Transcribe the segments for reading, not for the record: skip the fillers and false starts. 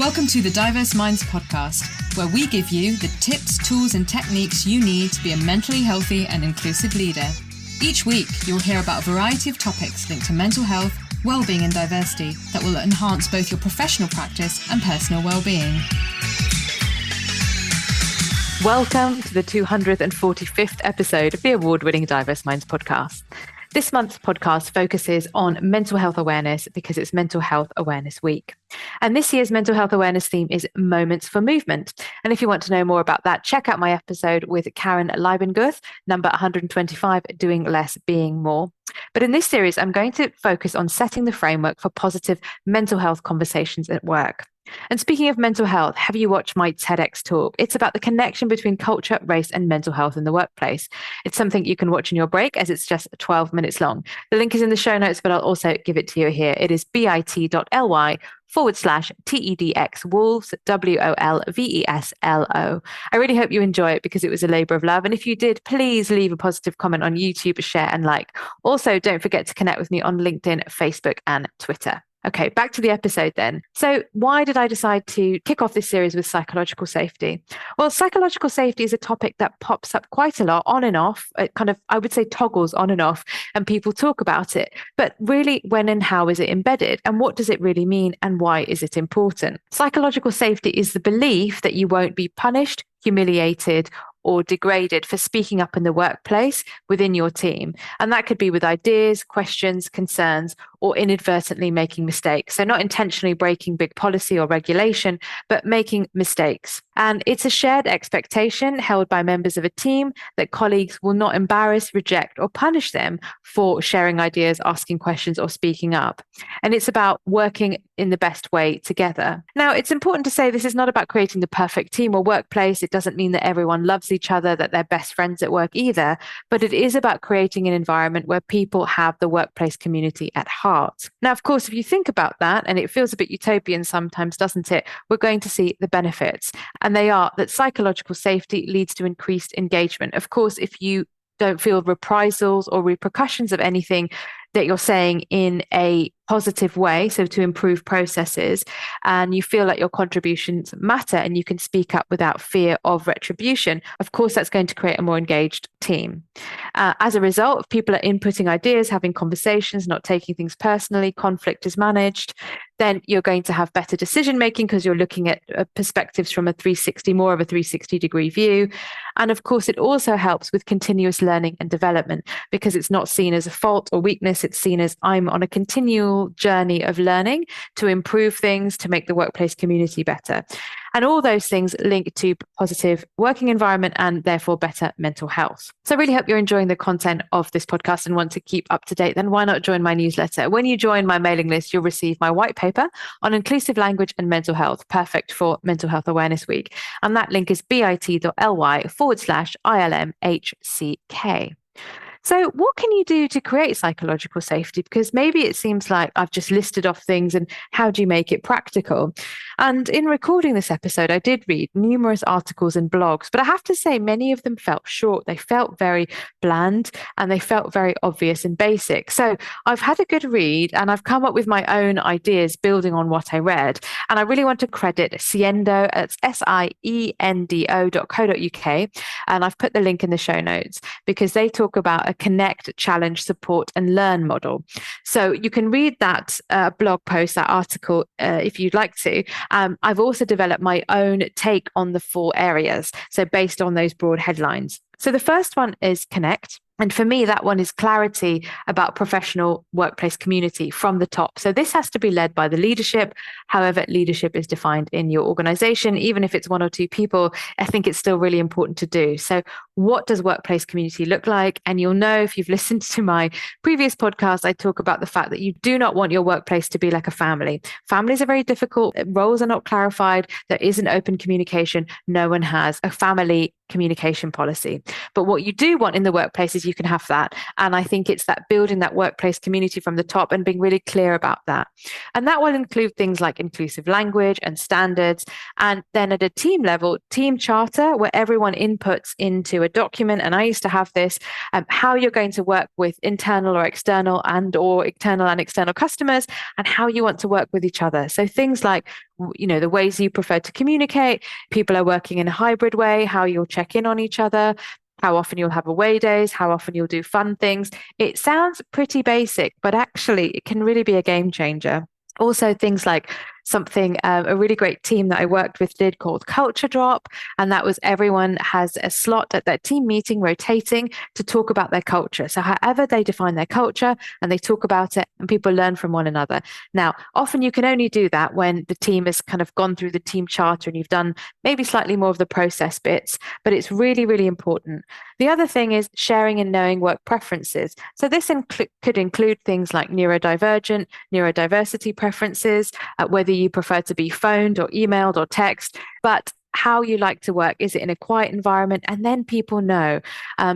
Welcome to the Diverse Minds podcast, where we give you the tips, tools, and techniques you need to be a mentally healthy and inclusive leader. Each week, you'll hear about a variety of topics linked to mental health, well-being, and diversity that will enhance both your professional practice and personal well-being. Welcome to the 245th episode of the award-winning Diverse Minds podcast. This month's podcast focuses on mental health awareness because it's Mental Health Awareness Week. And this year's mental health awareness theme is Moments for Movement. And if you want to know more about that, check out my episode with Karen Leibenguth, number 125, Doing Less, Being More. But in this series, I'm going to focus on setting the framework for positive mental health conversations at work. And speaking of mental health, have you watched my TEDx talk? It's about the connection between culture, race, and mental health in the workplace. It's something you can watch in your break as it's just 12 minutes long. The link is in the show notes, but I'll also give it to you here. It is bit.ly/TEDx Wolves, WOLVESLO. I really hope you enjoy it because it was a labor of love. And if you did, please leave a positive comment on YouTube, share, and like. Also, don't forget to connect with me on LinkedIn, Facebook, and Twitter. Okay, back to the episode then. So why did I decide to kick off this series with psychological safety? Well, psychological safety is a topic that pops up quite a lot on and off. It kind of, I would say, toggles on and off, and people talk about it. But really, when and how is it embedded? And what does it really mean? And why is it important? Psychological safety is the belief that you won't be punished, humiliated, or degraded for speaking up in the workplace within your team. And that could be with ideas, questions, concerns, or inadvertently making mistakes. So not intentionally breaking big policy or regulation, but making mistakes. And it's a shared expectation held by members of a team that colleagues will not embarrass, reject, or punish them for sharing ideas, asking questions, or speaking up. And it's about working in the best way together. Now, it's important to say this is not about creating the perfect team or workplace. It doesn't mean that everyone loves each other, that they're best friends at work either, but it is about creating an environment where people have the workplace community at heart. Now, of course, if you think about that, and it feels a bit utopian sometimes, doesn't it? We're going to see the benefits. And they are that psychological safety leads to increased engagement. Of course, if you don't feel reprisals or repercussions of anything that you're saying in a positive way, so to improve processes, and you feel like your contributions matter and you can speak up without fear of retribution, of course, that's going to create a more engaged team. As a result, if people are inputting ideas, having conversations, not taking things personally, conflict is managed, then you're going to have better decision making because you're looking at perspectives from more of a 360-degree view. And of course, it also helps with continuous learning and development because it's not seen as a fault or weakness. It's seen as I'm on a continual journey of learning to improve things, to make the workplace community better. And all those things link to positive working environment and therefore better mental health. So I really hope you're enjoying the content of this podcast and want to keep up to date. Then why not join my newsletter? When you join my mailing list, you'll receive my white paper on inclusive language and mental health, perfect for Mental Health Awareness Week. And that link is bit.ly/ILMHCK. So what can you do to create psychological safety? Because maybe it seems like I've just listed off things, and how do you make it practical? And in recording this episode, I did read numerous articles and blogs, but I have to say many of them felt short. They felt very bland and they felt very obvious and basic. So I've had a good read and I've come up with my own ideas building on what I read. And I really want to credit Siendo, that's siendo.co.uk. And I've put the link in the show notes because they talk about a connect, challenge, support, and learn model. So you can read that blog post, that article, if you'd like to. I've also developed my own take on the 4 areas. So based on those broad headlines. So the first one is connect. And for me, that one is clarity about professional workplace community from the top. So this has to be led by the leadership. However, leadership is defined in your organization. Even if it's 1 or 2 people, I think it's still really important to do. So what does workplace community look like? And you'll know if you've listened to my previous podcast, I talk about the fact that you do not want your workplace to be like a family. Families are very difficult. Roles are not clarified. There isn't open communication. No one has a family communication policy. But what you do want in the workplace is you can have that. And I think it's that building that workplace community from the top and being really clear about that. And that will include things like inclusive language and standards. And then at a team level, team charter, where everyone inputs into a document. And I used to have this, how you're going to work with internal or external and external customers, and how you want to work with each other. So things like the ways you prefer to communicate. People are working in a hybrid way, how you'll check in on each other, how often you'll have away days, how often you'll do fun things. It sounds pretty basic, but actually it can really be a game changer. Also, things like something a really great team that I worked with did called Culture Drop. And that was everyone has a slot at their team meeting rotating to talk about their culture. So however they define their culture and they talk about it and people learn from one another. Now, often you can only do that when the team has kind of gone through the team charter and you've done maybe slightly more of the process bits, but it's really, really important. The other thing is sharing and knowing work preferences. So this could include things like neurodivergent, neurodiversity preferences, whether you prefer to be phoned or emailed or text, but how you like to work. Is it in a quiet environment? And then people know.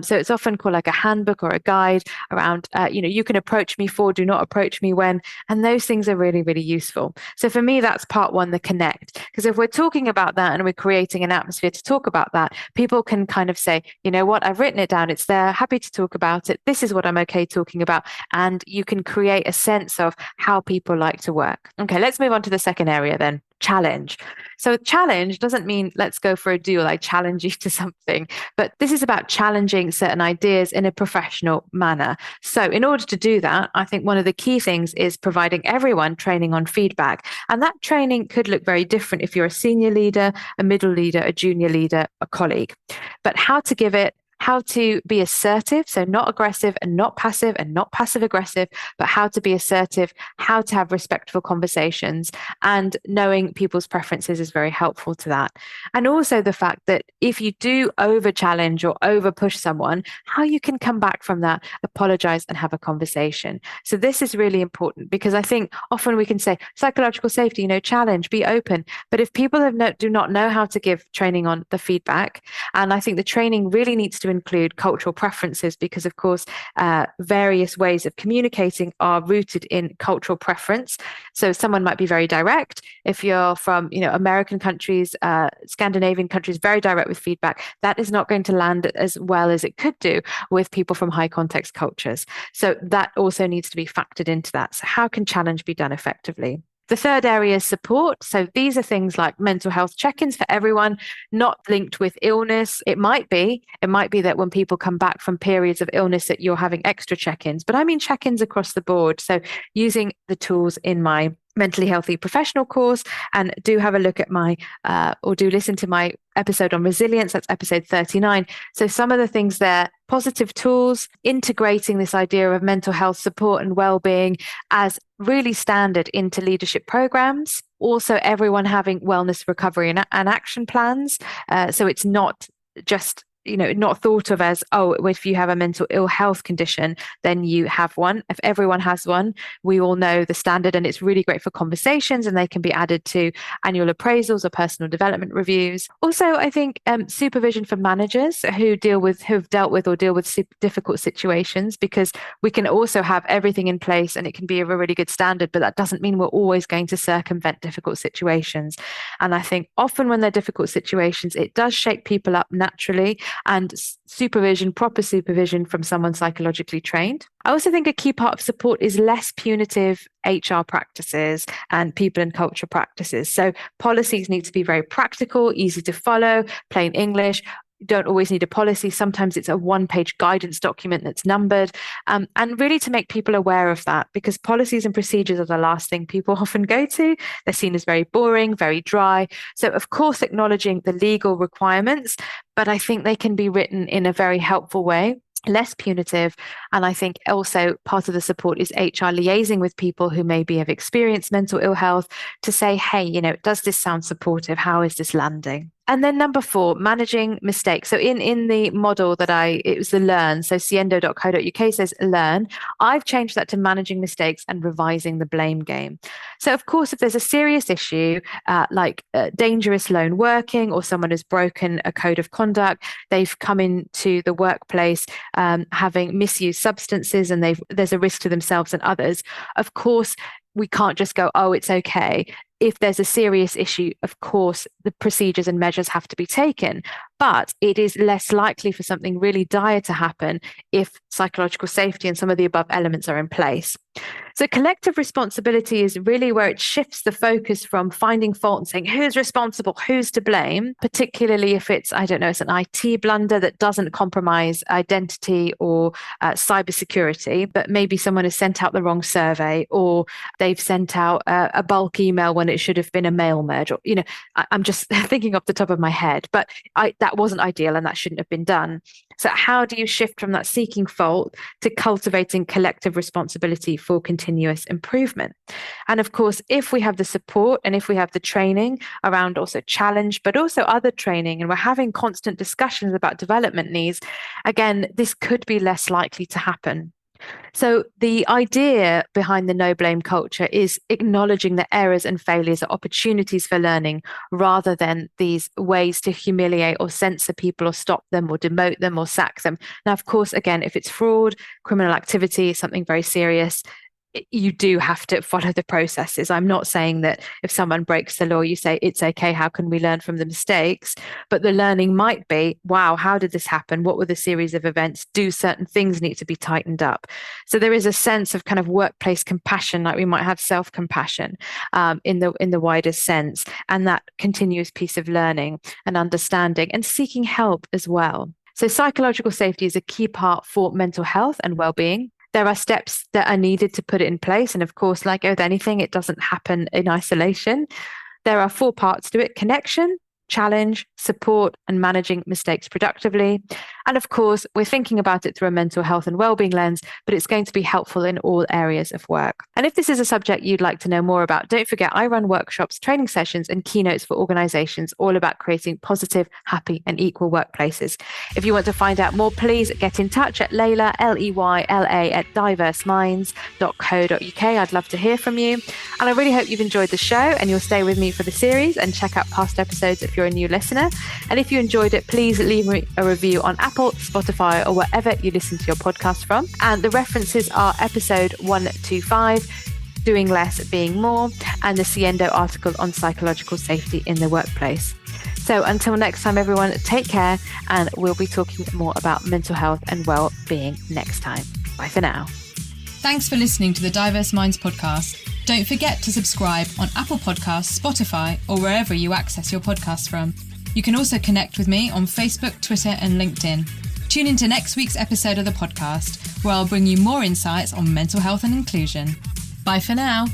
So it's often called like a handbook or a guide around, you can approach me for, do not approach me when, and those things are really, really useful. So for me, that's part one, the connect. Because if we're talking about that and we're creating an atmosphere to talk about that, people can kind of say, you know what, I've written it down, it's there, happy to talk about it. This is what I'm okay talking about. And you can create a sense of how people like to work. Okay, let's move on to the second area then. Challenge. So challenge doesn't mean let's go for a duel. I challenge you to something, but this is about challenging certain ideas in a professional manner. So in order to do that, I think one of the key things is providing everyone training on feedback. And that training could look very different if you're a senior leader, a middle leader, a junior leader, a colleague. But how to give it, how to be assertive, so not aggressive and not passive aggressive, but how to be assertive, how to have respectful conversations, and knowing people's preferences is very helpful to that. And also the fact that if you do over challenge or over push someone, how you can come back from that, apologize and have a conversation. So this is really important because I think often we can say psychological safety, challenge, be open. But if people do not know how to give training on the feedback, and I think the training really needs to include cultural preferences because, of course, various ways of communicating are rooted in cultural preference. So someone might be very direct. If you're from, American countries, Scandinavian countries, very direct with feedback, that is not going to land as well as it could do with people from high context cultures. So that also needs to be factored into that. So how can challenge be done effectively? The third area is support. So these are things like mental health check-ins for everyone, not linked with illness. It might be that when people come back from periods of illness that you're having extra check-ins, but I mean check-ins across the board. So using the tools in my Mentally Healthy Professional course, and do have a look at my, or do listen to my episode on resilience. That's episode 39. So some of the things there, positive tools, integrating this idea of mental health support and well-being as really standard into leadership programs. Also, everyone having wellness recovery and action plans. So it's not just not thought of as, oh, if you have a mental ill health condition, then you have one. If everyone has one, we all know the standard, and it's really great for conversations, and they can be added to annual appraisals or personal development reviews. Also, I think supervision for managers who've dealt with or deal with difficult situations, because we can also have everything in place and it can be a really good standard, but that doesn't mean we're always going to circumvent difficult situations. And I think often when they're difficult situations, it does shake people up naturally, and proper supervision from someone psychologically trained. I also think a key part of support is less punitive HR practices and people and culture practices. So policies need to be very practical, easy to follow, plain English. You don't always need a policy. Sometimes it's a one-page guidance document that's numbered, and really to make people aware of that, because policies and procedures are the last thing people often go to. They're seen as very boring, very dry. So of course, acknowledging the legal requirements, but I think they can be written in a very helpful way, less punitive. And I think also part of the support is HR liaising with people who maybe have experienced mental ill health to say, hey, does this sound supportive? How is this landing? And then number 4, managing mistakes. So in the model that it was the learn. So siendo.co.uk says learn. I've changed that to managing mistakes and revising the blame game. So of course, if there's a serious issue like dangerous lone working, or someone has broken a code of conduct, they've come into the workplace having misused substances, and there's a risk to themselves and others. Of course, we can't just go, oh, it's okay. if there's a serious issue, of course, the procedures and measures have to be taken. But it is less likely for something really dire to happen if psychological safety and some of the above elements are in place. So collective responsibility is really where it shifts the focus from finding fault and saying who's responsible, who's to blame, particularly if it's, I don't know, it's an IT blunder that doesn't compromise identity or cybersecurity, but maybe someone has sent out the wrong survey, or they've sent out a bulk email when it should have been a mail merge. Or, I'm just thinking off the top of my head, but that wasn't ideal and that shouldn't have been done. So how do you shift from that seeking fault to cultivating collective responsibility for continuous improvement? And of course, if we have the support and if we have the training around also challenge, but also other training, and we're having constant discussions about development needs, again, this could be less likely to happen. So the idea behind the no blame culture is acknowledging that errors and failures are opportunities for learning rather than these ways to humiliate or censor people or stop them or demote them or sack them. Now, of course, again, if it's fraud, criminal activity, something very serious, you do have to follow the processes. I'm not saying that if someone breaks the law, you say, it's okay, how can we learn from the mistakes? But the learning might be, wow, how did this happen? What were the series of events? Do certain things need to be tightened up? So there is a sense of kind of workplace compassion, like we might have self-compassion in the wider sense, and that continuous piece of learning and understanding and seeking help as well. So psychological safety is a key part for mental health and well-being. There are steps that are needed to put it in place. And of course, like with anything, it doesn't happen in isolation. There are 4 parts to it: connection, challenge, support, and managing mistakes productively. And of course, we're thinking about it through a mental health and wellbeing lens, but it's going to be helpful in all areas of work. And if this is a subject you'd like to know more about, don't forget I run workshops, training sessions, and keynotes for organizations all about creating positive, happy, and equal workplaces. If you want to find out more, please get in touch at Leyla, Leyla, at diverseminds.co.uk. I'd love to hear from you. And I really hope you've enjoyed the show and you'll stay with me for the series and check out past episodes if you're a new listener. And if you enjoyed it, please leave me a review on Apple, Spotify, or wherever you listen to your podcast from. And the references are episode 125, Doing Less, Being More, and the Siendo article on psychological safety in the workplace. So until next time, everyone, take care, and we'll be talking more about mental health and well-being next time. Bye for now. Thanks for listening to the Diverse Minds podcast. Don't forget to subscribe on Apple Podcasts, Spotify, or wherever you access your podcasts from. You can also connect with me on Facebook, Twitter, and LinkedIn. Tune into next week's episode of the podcast, where I'll bring you more insights on mental health and inclusion. Bye for now.